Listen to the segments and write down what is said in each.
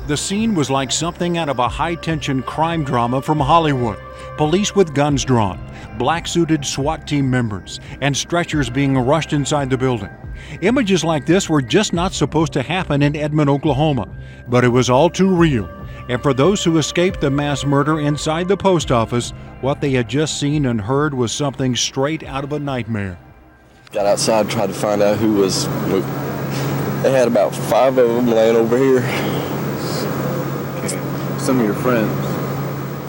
The scene was like something out of a high-tension crime drama from Hollywood. Police with guns drawn, black-suited SWAT team members, and stretchers being rushed inside the building. Images like this were just not supposed to happen in Edmond, Oklahoma, but it was all too real. And for those who escaped the mass murder inside the post office, what they had just seen and heard was something straight out of a nightmare. Got outside, tried to find out who was. They had about 5 of them laying over here. Some of your friends,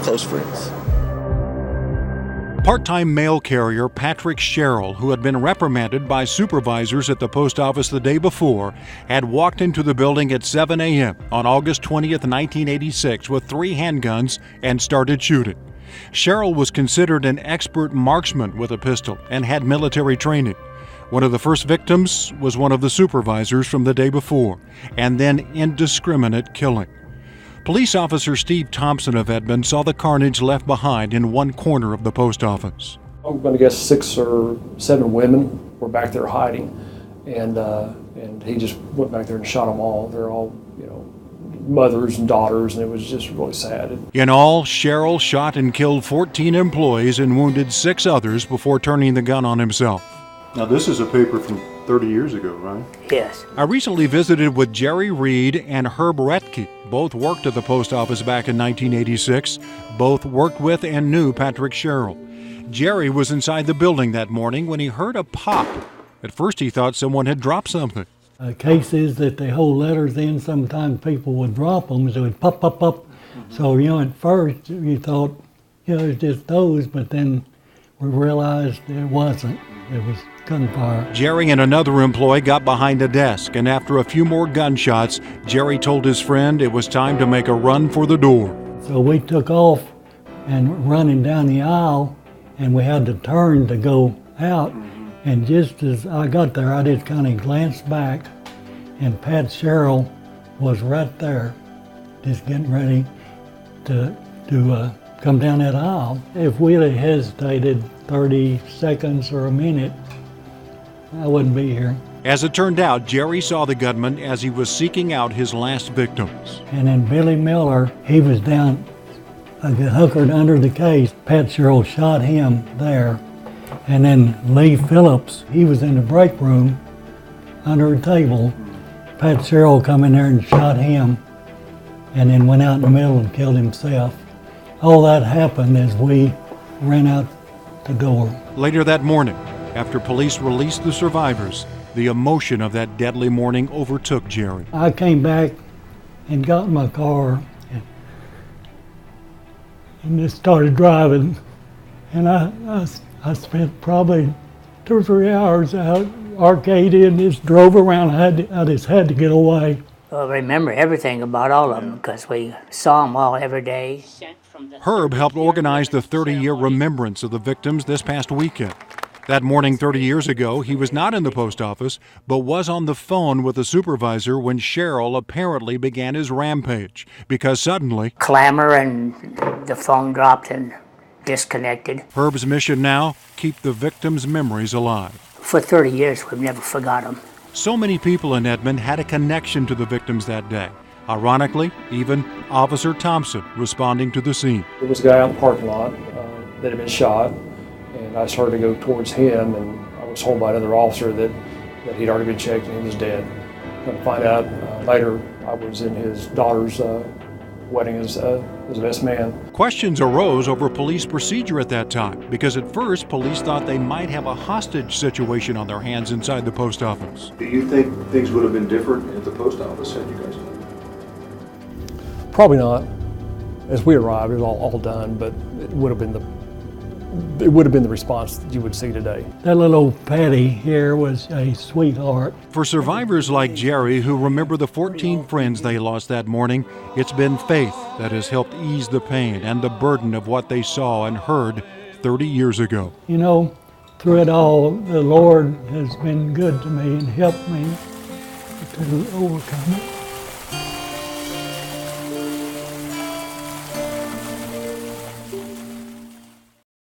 close friends. Part-time mail carrier Patrick Sherrill, who had been reprimanded by supervisors at the post office the day before, had walked into the building at 7 a.m. on August 20th, 1986 with 3 handguns and started shooting. Sherrill was considered an expert marksman with a pistol and had military training. One of the first victims was one of the supervisors from the day before, and then indiscriminate killing. Police officer Steve Thompson of Edmond saw the carnage left behind in one corner of the post office. I'm going to guess 6 or 7 women were back there hiding, and he just went back there and shot them all. They're all, mothers and daughters, and it was just really sad. In all, Sherrill shot and killed 14 employees and wounded 6 others before turning the gun on himself. Now this is a paper from 30 years ago, right? Yes. I recently visited with Jerry Reed and Herb Retke. Both worked at the post office back in 1986. Both worked with and knew Patrick Sherrill. Jerry was inside the building that morning when he heard a pop. At first he thought someone had dropped something. Cases that they hold letters in, sometimes people would drop them, so it would pop, pop, pop. So, at first you thought, it's just those, but then we realized it wasn't. It was gunfire. Jerry and another employee got behind a desk, and after a few more gunshots, Jerry told his friend it was time to make a run for the door. So we took off and running down the aisle, and we had to turn to go out. And just as I got there, I just kind of glanced back, and Pat Sherrill was right there, just getting ready to come down that aisle. If we'd have hesitated 30 seconds or a minute, I wouldn't be here. As it turned out, Jerry saw the gunman as he was seeking out his last victims. And then Billy Miller, he was down, hookered under the case. Pat Sherrill shot him there. And then Lee Phillips, he was in the break room under a table. Pat Sherrill come in there and shot him, and then went out in the middle and killed himself. All that happened as we ran out the door. Later that morning, after police released the survivors, the emotion of that deadly morning overtook Jerry. I came back and got in my car and just started driving, and I spent probably 2 or 3 hours out arcading and just drove around. I just had to get away. Well, I remember everything about all of them because we saw them all every day. Herb helped organize the 30-year remembrance of the victims this past weekend. That morning 30 years ago, he was not in the post office, but was on the phone with a supervisor when Sherrill apparently began his rampage, because suddenly... clamor and the phone dropped and disconnected. Herb's mission now, keep the victims' memories alive. For 30 years, we've never forgot them. So many people in Edmond had a connection to the victims that day. Ironically, even Officer Thompson responding to the scene. There was a guy out in the parking lot that had been shot, and I started to go towards him, and I was told by another officer that he'd already been checked and he was dead. Come to find out later, I was in his daughter's wedding as best man. Questions arose over police procedure at that time, because at first police thought they might have a hostage situation on their hands inside the post office. Do you think things would have been different at the post office had you guys done? Probably not. As we arrived, it was all done, but it would have been the response that you would see today. That little Patty here was a sweetheart. For survivors like Jerry, who remember the 14 friends they lost that morning, it's been faith that has helped ease the pain and the burden of what they saw and heard 30 years ago. Through it all, the Lord has been good to me and helped me to overcome it.